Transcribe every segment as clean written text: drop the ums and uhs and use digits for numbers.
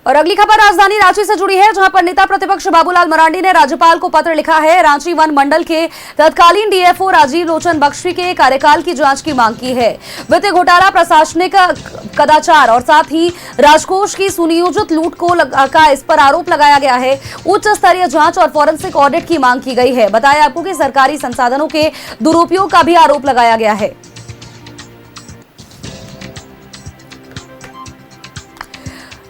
और अगली खबर राजधानी रांची से जुड़ी है, जहां पर नेता प्रतिपक्ष बाबूलाल मरांडी ने राज्यपाल को पत्र लिखा है। रांची वन मंडल के तत्कालीन डीएफओ राजीव लोचन बख्शी के कार्यकाल की जांच की मांग की है। वित्तीय घोटाला, प्रशासनिक कदाचार और साथ ही राजकोष की सुनियोजित लूट का इस पर आरोप लगाया गया है। उच्च स्तरीय जांच और फॉरेंसिक ऑडिट की मांग की गई है। बताया आपको कि सरकारी संसाधनों के दुरुपयोग का भी आरोप लगाया गया है।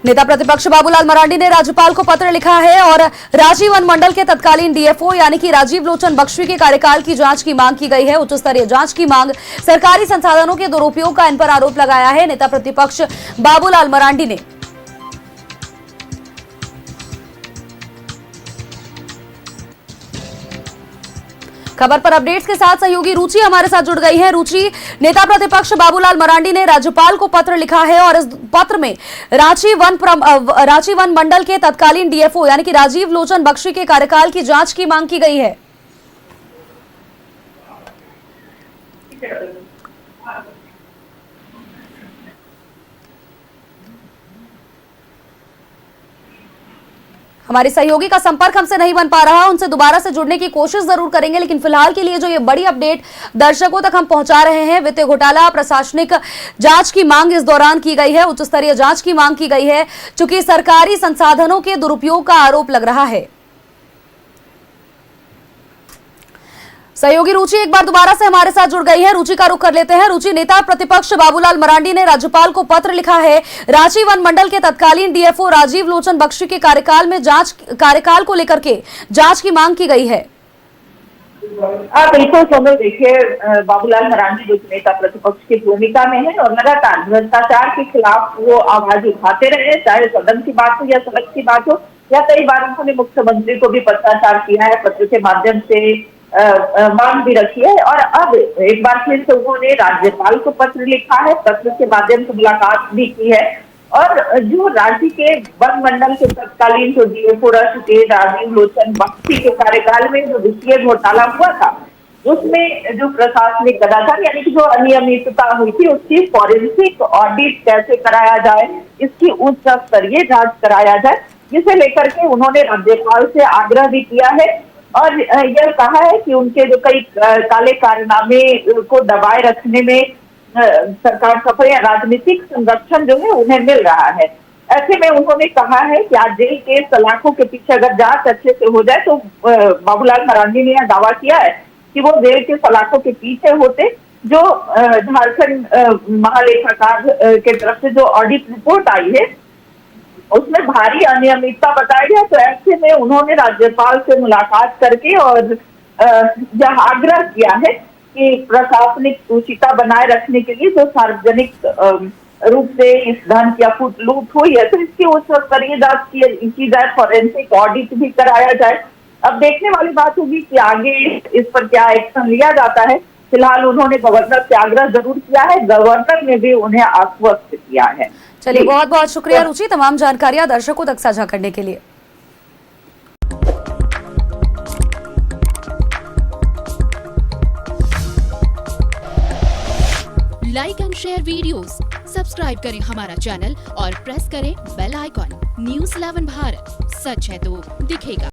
नेता प्रतिपक्ष बाबूलाल मरांडी ने राज्यपाल को पत्र लिखा है और रांची वन मंडल के तत्कालीन डीएफओ यानी कि राजीव लोचन बख्शी के कार्यकाल की जांच की मांग की गई है। उच्च स्तरीय जांच की मांग, सरकारी संसाधनों के दुरुपयोग का इन पर आरोप लगाया है नेता प्रतिपक्ष बाबूलाल मरांडी ने। खबर पर अपडेट्स के साथ सहयोगी रुचि हमारे साथ जुड़ गई है। रुचि, नेता प्रतिपक्ष बाबूलाल मरांडी ने राज्यपाल को पत्र लिखा है और इस पत्र में रांची वन मंडल के तत्कालीन डीएफओ यानी कि राजीव लोचन बख्शी के कार्यकाल की जांच की मांग की गई है। हमारे सहयोगी का संपर्क हमसे नहीं बन पा रहा, उनसे दोबारा से जुड़ने की कोशिश जरूर करेंगे, लेकिन फिलहाल के लिए जो ये बड़ी अपडेट दर्शकों तक हम पहुंचा रहे हैं, वित्तीय घोटाला, प्रशासनिक जांच की मांग इस दौरान की गई है, उच्च स्तरीय जांच की मांग की गई है, चूंकि सरकारी संसाधनों के दुरुपयोग का आरोप लग रहा है। सहयोगी रुचि एक बार दोबारा से हमारे साथ जुड़ गई है, रुचि का रुख कर लेते हैं। रुचि, नेता प्रतिपक्ष बाबूलाल मरांडी ने राज्यपाल को पत्र लिखा है। रांची वन मंडल के तत्कालीन डीएफओ राजीव लोचन बख्शी के कार्यकाल को लेकर के जांच की मांग की गई है। बिल्कुल सोनल, देखिए बाबूलाल मरांडी जो नेता प्रतिपक्ष की भूमिका में है और लगातार भ्रष्टाचार के खिलाफ वो आवाज उठाते रहे, चाहे सदन की बात हो या सड़क की बात हो, या कई बार उन्होंने मुख्यमंत्री को भी पत्राचार किया है, पत्र के माध्यम से मांग भी रखी है। और अब एक बार फिर से उन्होंने राज्यपाल को पत्र लिखा है, पत्र के माध्यम से मुलाकात भी की है। और जो रांची के वन मंडल के तत्कालीन जो डीएफओ राजीव लोचन बख्शी के कार्यकाल में जो वित्तीय घोटाला हुआ था, उसमें जो प्रशासनिक कदाचार यानी कि जो अनियमितता हुई थी, उसकी फॉरेंसिक ऑडिट कैसे कराया जाए, इसकी उच्च स्तरीय जांच कराया जाए, जिसे लेकर के उन्होंने राज्यपाल से आग्रह भी किया है। और यह कहा है कि उनके जो कई काले कारनामे को दबाए रखने में सरकार सफल या राजनीतिक संरक्षण जो है उन्हें मिल रहा है। ऐसे में उन्होंने कहा है कि आज जेल के सलाखों के पीछे अगर जांच अच्छे से हो जाए, तो बाबूलाल मरांडी ने यह दावा किया है कि वो जेल के सलाखों के पीछे होते। जो झारखंड महालेखाकार के तरफ से जो ऑडिट रिपोर्ट आई है, उसमें भारी अनियमितता बताया गया। तो ऐसे में उन्होंने राज्यपाल से मुलाकात करके और यह आग्रह किया है कि प्रशासनिक सुचिता बनाए रखने के लिए जो सार्वजनिक रूप से इस धन की लूट हुई है, तो इसकी उच्च स्तरीय जांच की जाए, फॉरेंसिक ऑडिट भी कराया जाए। अब देखने वाली बात होगी कि आगे इस पर क्या एक्शन लिया जाता है। फिलहाल उन्होंने गवर्नर से आग्रह जरूर किया है, गवर्नर ने भी उन्हें आश्वस्त किया है। चलिए, बहुत बहुत शुक्रिया रुचि, तमाम जानकारियां दर्शकों तक साझा करने के लिए। Like and share videos, subscribe करें हमारा चैनल और प्रेस करें बेल आइकॉन। न्यूज़ 11 भारत, सच है तो दिखेगा।